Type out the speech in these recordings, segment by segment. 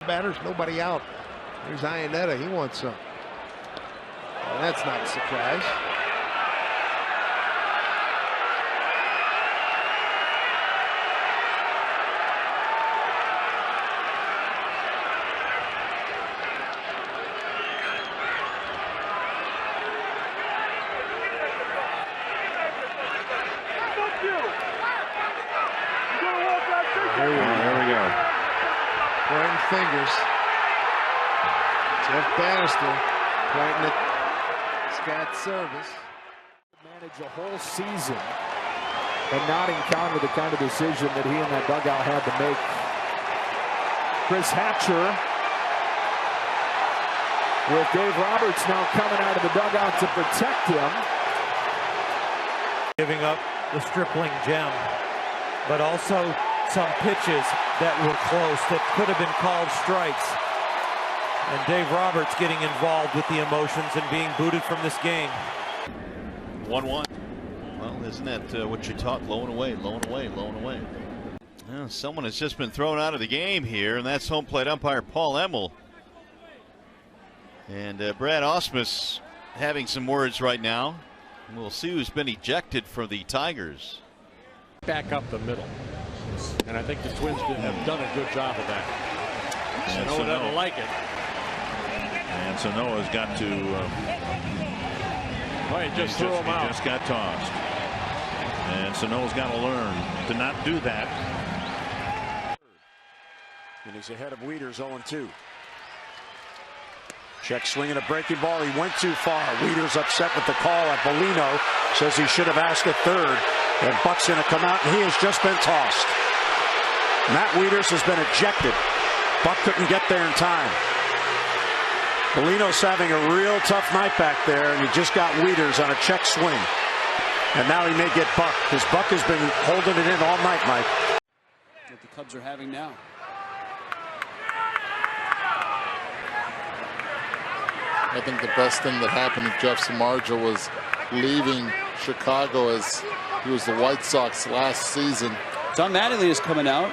Batters, nobody out. There's Iannetta. He wants some. Well, that's not a surprise. There we go. Pointing fingers. Jeff Bannister pointing at Scott's service. Manage a whole season and not encounter the kind of decision that he and that dugout had to make. Chris Hatcher with Dave Roberts now coming out of the dugout to protect him. Giving up the stripling gem, but also some pitches that were close that could have been called strikes. And Dave Roberts getting involved with the emotions and being booted from this game. 1-1. Well, isn't that what you're taught? Low and away, low and away, low and away. Well, someone has just been thrown out of the game here, and that's home plate umpire Paul Emmel. And Brad Ausmus having some words right now. We'll see who's been ejected for the Tigers. Back up the middle. And I think the Twins have done a good job of that. Sanoa doesn't like it. And Sanoa's got to. He just threw him out. He just got tossed. And Sanoa's got to learn to not do that. And he's ahead of Wieters 0-2. Check swinging a breaking ball. He went too far. Wieters upset with the call at Bellino. Says he should have asked at third. And Buck's going to come out, and he has just been tossed. Matt Wieters has been ejected. Buck couldn't get there in time. Bellino's having a real tough night back there, and he just got Wieters on a check swing. And now he may get Buck, because Buck has been holding it in all night, Mike. What the Cubs are having now. I think the best thing that happened to Jeff Samardzija was leaving Chicago as he was the White Sox last season. John Mattingly is coming out.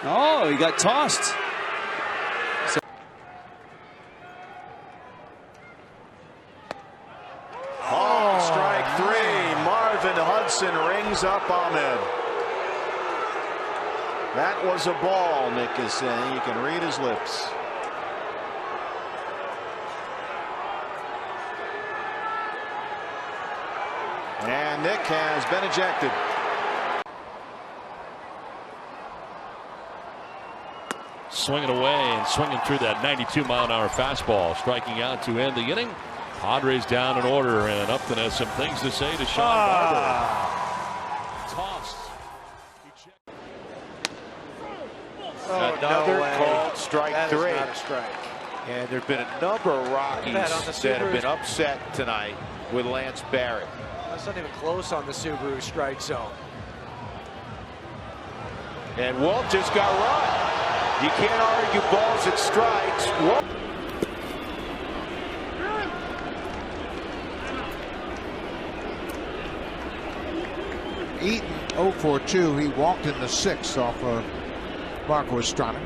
Oh, he got tossed. Strike three. Marvin Hudson rings up Ahmed. That was a ball, Nick is saying. You can read his lips. And Nick has been ejected. Swinging away and swinging through that 92-mile-an-hour fastball, striking out to end the inning. Padres down in order, and Upton has some things to say to Sean Barber. Tossed. Another called strike three. Not a strike. And there have been a number of Rockies that have been upset tonight with Lance Barrett. That's not even close on the Subaru strike zone. And Walt just got run. You can't argue balls and strikes. Walt. Eaton 0 for 2. He walked in the 6th off of Marco Estrada.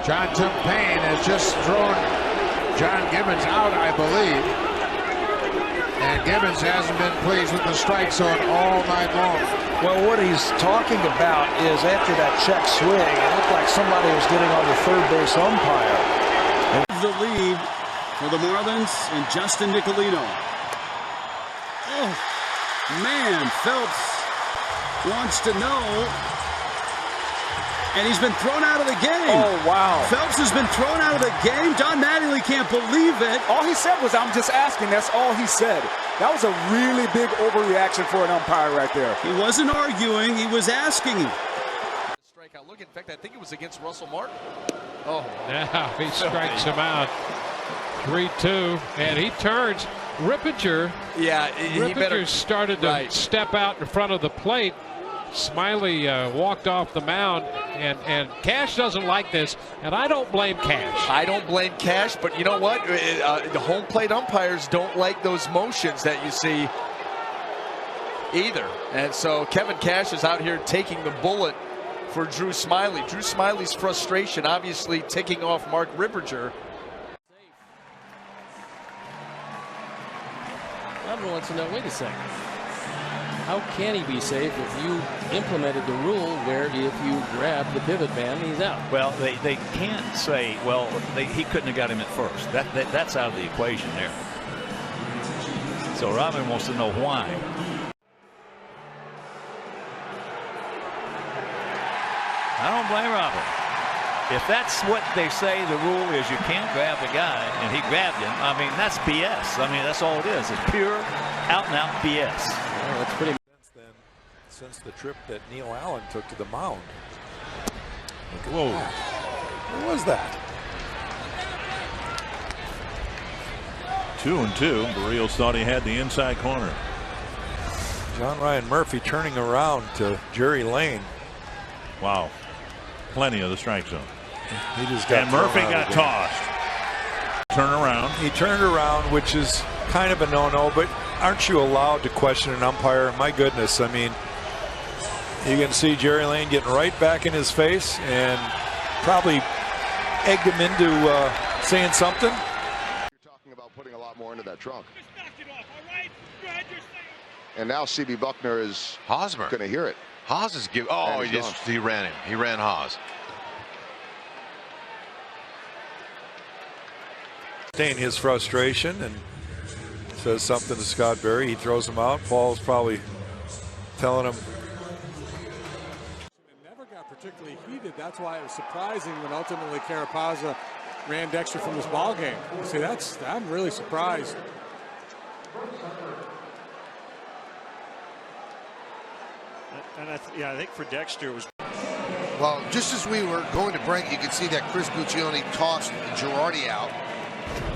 John Tumpane has just thrown John Gibbons out, I believe. And Gibbons hasn't been pleased with the strike zone all night long. Well, what he's talking about is after that check swing, it looked like somebody was getting on the third base umpire. The lead for the Marlins and Justin Nicolino. Oh, man, Phelps wants to know. And he's been thrown out of the game. Oh, wow. Phelps has been thrown out of the game. John Mattingly can't believe it. All he said was, I'm just asking. That's all he said. That was a really big overreaction for an umpire right there. He wasn't arguing. He was asking. Strikeout look. In fact, I think it was against Russell Martin. Oh, now he strikes him out. 3-2, and he turns. Rippinger. Yeah, Rippinger started to step out in front of the plate. Smiley walked off the mound, and Cash doesn't like this, and I don't blame Cash. I don't blame Cash, but you know what? The home plate umpires don't like those motions that you see either. And so Kevin Cash is out here taking the bullet for Drew Smyly. Drew Smyly's frustration obviously ticking off Mark Ripperger. Everyone wants to know, wait a second, how can he be safe if you implemented the rule where if you grab the pivot man, he's out? Well, they can't say, well, he couldn't have got him at first. That's out of the equation there. So Robin wants to know why. I don't blame Robin. If that's what they say the rule is, you can't grab the guy, and he grabbed him, I mean, that's BS. I mean, that's all it is. It's pure, out-and-out BS. Well, that's pretty. Since the trip that Neil Allen took to the mound. Whoa. What was that? 2-2. Barrios thought he had the inside corner. John Ryan Murphy turning around to Jerry Lane. Wow. Plenty of the strike zone. He just got and Murphy got tossed. Turn around. He turned around, which is kind of a no-no, but aren't you allowed to question an umpire? My goodness, I mean, you can see Jerry Lane getting right back in his face and probably egged him into saying something. You're talking about putting a lot more into that trunk. And now C.B. Buckner is Hosmer going to hear it. Haas is giving. Oh, he ran him. He ran Haas. Staying his frustration and says something to Scott Berry. He throws him out. Paul's probably telling him. It never got particularly heated. That's why it was surprising when ultimately Carapazza ran Dexter from this ball game. See, I'm really surprised. And I think for Dexter it was. Well, just as we were going to break, you could see that Chris Guccione tossed Girardi out,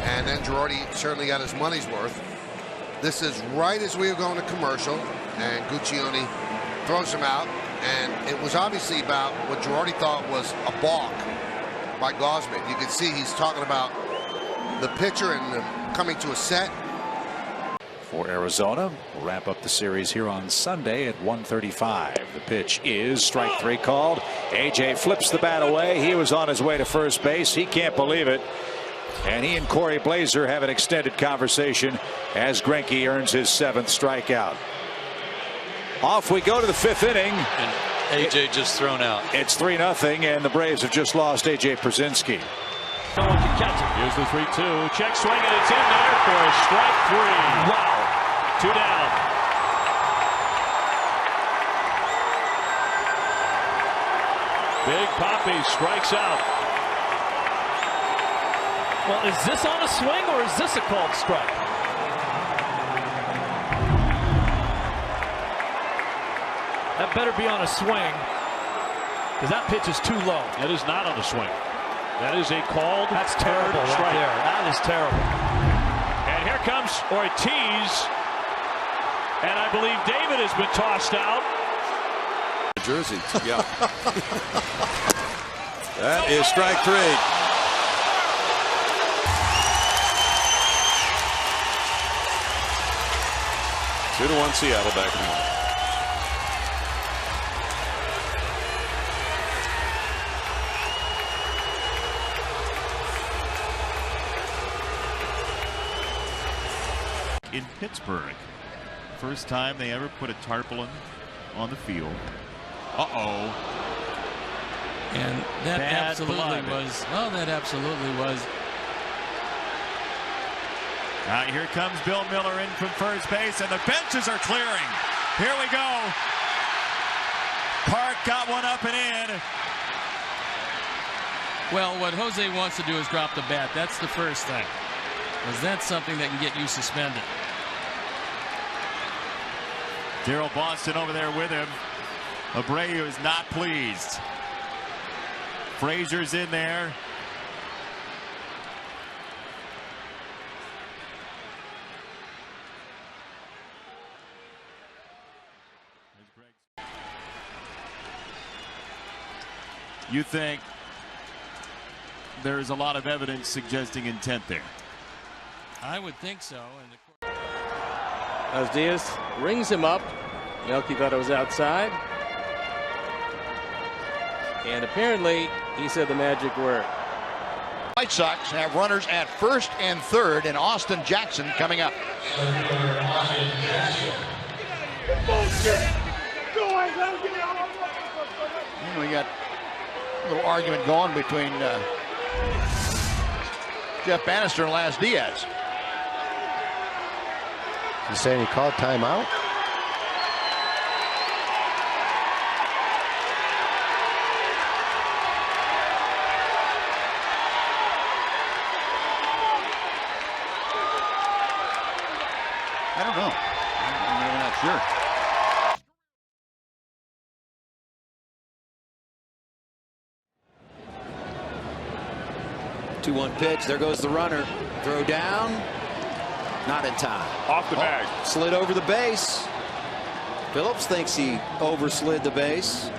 and then Girardi certainly got his money's worth. This is right as we were going to commercial, and Guccione throws him out, and it was obviously about what Girardi thought was a balk by Gausman. You can see he's talking about the pitcher and coming to a set. For Arizona, we'll wrap up the series here on Sunday at 1:35. The pitch is strike three called. AJ flips the bat away. He was on his way to first base. He can't believe it. And he and Corey Blazer have an extended conversation as Greinke earns his 7th strikeout. Off we go to the 5th inning. And AJ just thrown out. It's 3-0, and the Braves have just lost AJ Przinsky. No one can catch it. Here's the 3-2. Check swing, and it's in there for a strike 3. Wow. 2 down. Big Papi strikes out. Well, is this on a swing or is this a called strike? That better be on a swing, because that pitch is too low. It is not on a swing. That is a called. That's terrible right there. That is terrible. And here comes Ortiz. And I believe David has been tossed out. Jersey, yeah. That is strike 3. Two to 1 Seattle back in the in Pittsburgh. First time they ever put a tarpaulin on the field. Uh-oh. And that absolutely was. Well, that absolutely was. Here comes Bill Miller in from first base, and the benches are clearing. Here we go. Park got one up and in. Well, what Jose wants to do is drop the bat. That's the first thing. Because that's something that can get you suspended. Daryl Boston over there with him. Abreu is not pleased. Frazier's in there. You think there is a lot of evidence suggesting intent there? I would think so. As Diaz rings him up, Melky thought it was outside. And apparently, he said the magic word. White Sox have runners at first and third, and Austin Jackson coming up. We got a little argument going between Jeff Bannister and Las Diaz. He's saying he called timeout? I don't know. I'm not sure. 2-1 pitch. There goes the runner. Throw down. Not in time. Off the bag. Slid over the base. Phillips thinks he overslid the base.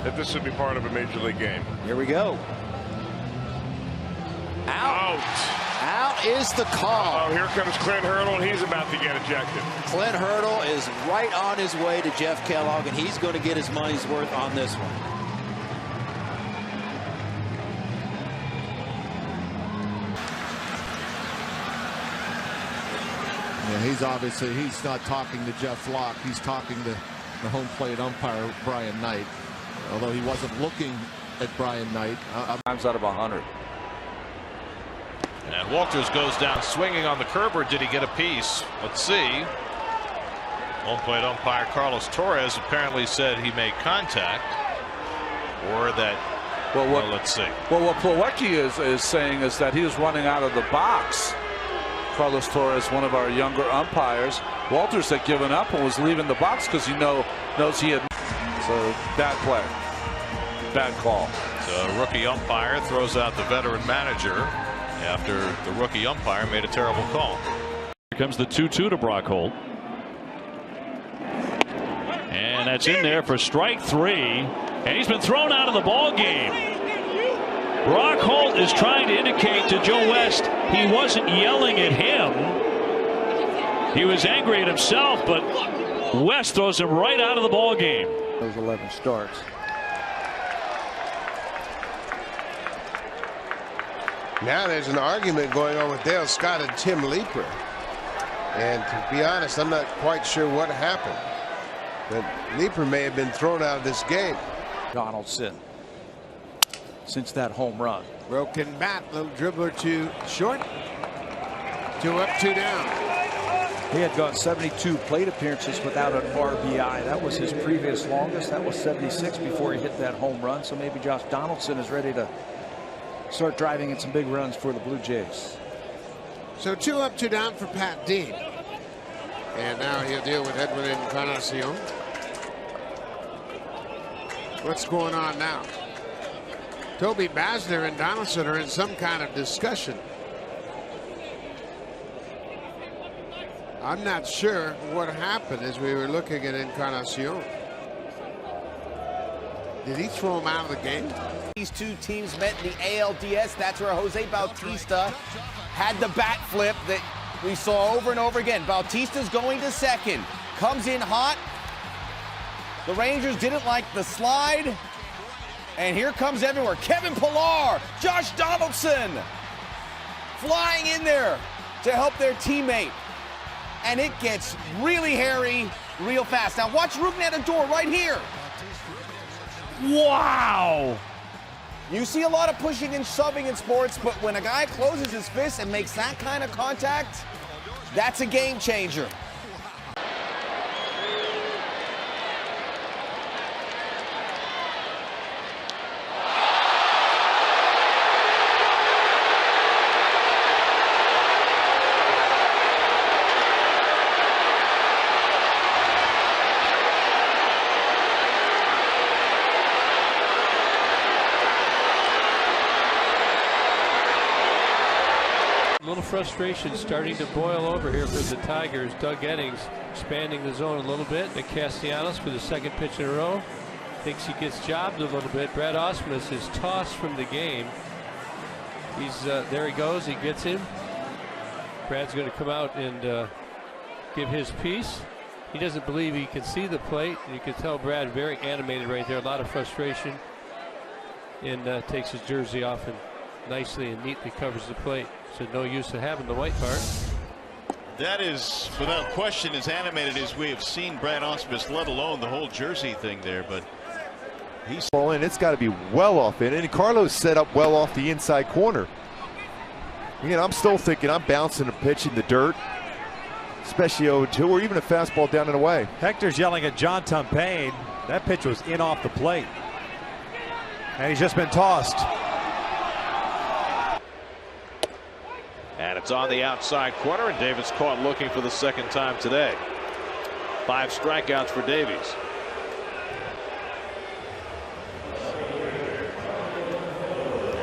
That this would be part of a major league game. Here we go. Out. Out is the call. Oh, here comes Clint Hurdle, and he's about to get ejected. Clint Hurdle is right on his way to Jeff Kellogg, and he's going to get his money's worth on this one. Yeah, he's not talking to Jeff Locke. He's talking to the home plate umpire, Brian Knight. Although he wasn't looking at Brian Knight. Times out of 100. And Walters goes down swinging on the curb, or did he get a piece? Let's see. Home plate umpire Carlos Torres apparently said he made contact, or that. Well, let's see. Well, what Plawecki is saying is that he was running out of the box. Carlos Torres, one of our younger umpires. Walters had given up and was leaving the box because he knows he had. So bad play, bad call. So rookie umpire throws out the veteran manager after the rookie umpire made a terrible call. Here comes the 2-2 to Brock Holt. And that's in there for strike 3. And he's been thrown out of the ball game. Brock Holt is trying to indicate to Joe West he wasn't yelling at him. He was angry at himself, but West throws him right out of the ball game. Those 11 starts. Now there's an argument going on with Dale Scott and Tim Leeper. And to be honest, I'm not quite sure what happened. But Leeper may have been thrown out of this game. Donaldson. Since that home run. Broken bat, little dribbler to short. 2 up, 2 down. He had gone 72 plate appearances without an RBI. That was his previous longest. That was 76 before he hit that home run. So maybe Josh Donaldson is ready to start driving in some big runs for the Blue Jays. So 2 up, 2 down for Pat Dean. And now he'll deal with Edwin Encarnacion. What's going on now? Toby Basner and Donaldson are in some kind of discussion. I'm not sure what happened as we were looking at Encarnacion. Did he throw him out of the game? These two teams met in the ALDS. That's where Jose Bautista had the bat flip that we saw over and over again. Bautista's going to second. Comes in hot. The Rangers didn't like the slide. And here comes everywhere. Kevin Pillar, Josh Donaldson flying in there to help their teammate. And it gets really hairy real fast. Now watch Rougned Odor right here. Wow. You see a lot of pushing and shoving in sports, but when a guy closes his fist and makes that kind of contact, that's a game changer. A little frustration starting to boil over here for the Tigers. Doug Eddings expanding the zone a little bit. Nick Castellanos for the second pitch in a row. Thinks he gets jobbed a little bit. Brad Osmus is tossed from the game. He's there he goes. He gets him. Brad's going to come out and give his piece. he doesn't believe he can see the plate. And you can tell Brad very animated right there, a lot of frustration, and takes his jersey off and nicely and neatly covers the plate. So no use of having the white part. That is, without question, as animated as we have seen Brad Ausmus, let alone the whole jersey thing there. But he's ball in, it's got to be well off in, and Carlos set up well off the inside corner. Again, I'm still thinking I'm bouncing a pitch in the dirt, especially 0-2, or even a fastball down and away. Hector's yelling at John Tumpane. That pitch was in off the plate, and he's just been tossed. And it's on the outside corner, and Davis caught looking for the second time today. 5 strikeouts for Davies.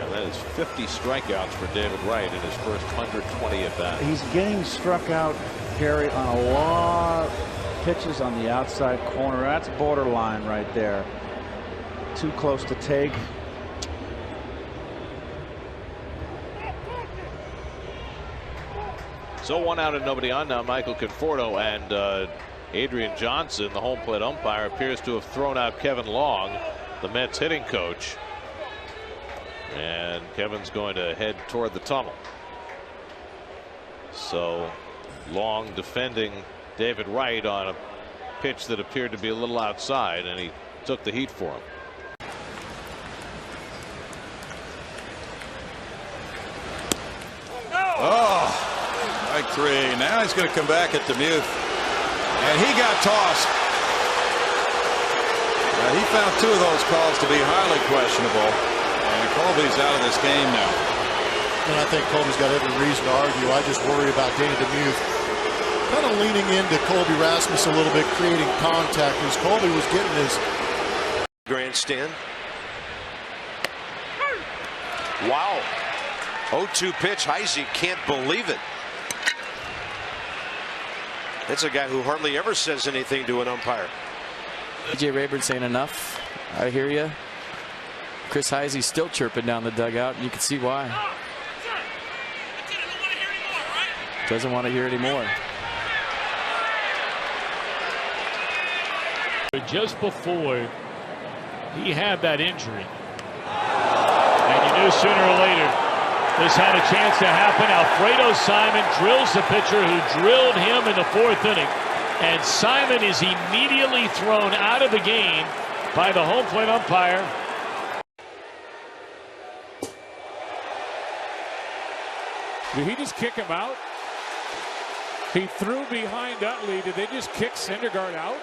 And that is 50 strikeouts for David Wright in his first 120 at bats. He's getting struck out, Gary, on a lot of pitches on the outside corner. That's borderline right there. Too close to take. So 1 out and nobody on now. Michael Conforto and Adrian Johnson, the home plate umpire, appears to have thrown out Kevin Long, the Mets hitting coach. And Kevin's going to head toward the tunnel. So Long defending David Wright on a pitch that appeared to be a little outside, and he took the heat for him. Oh! Strike 3. Now he's going to come back at DeMuth. And he got tossed. He found 2 of those calls to be highly questionable. And Colby's out of this game now. And I think Colby's got every reason to argue. I just worry about Danny DeMuth kind of leaning into Colby Rasmus a little bit, creating contact as Colby was getting his grandstand. Wow. 0-2 pitch. Heisey can't believe it. That's a guy who hardly ever says anything to an umpire. AJ Rayburn saying enough. I hear you. Chris Heisey's still chirping down the dugout, and you can see why. Doesn't want to hear anymore. Just before he had that injury, and you knew sooner or later this had a chance to happen. Alfredo Simon drills the pitcher who drilled him in the 4th inning, and Simon is immediately thrown out of the game by the home plate umpire. Did he just kick him out? He threw behind Utley. Did they just kick Syndergaard out?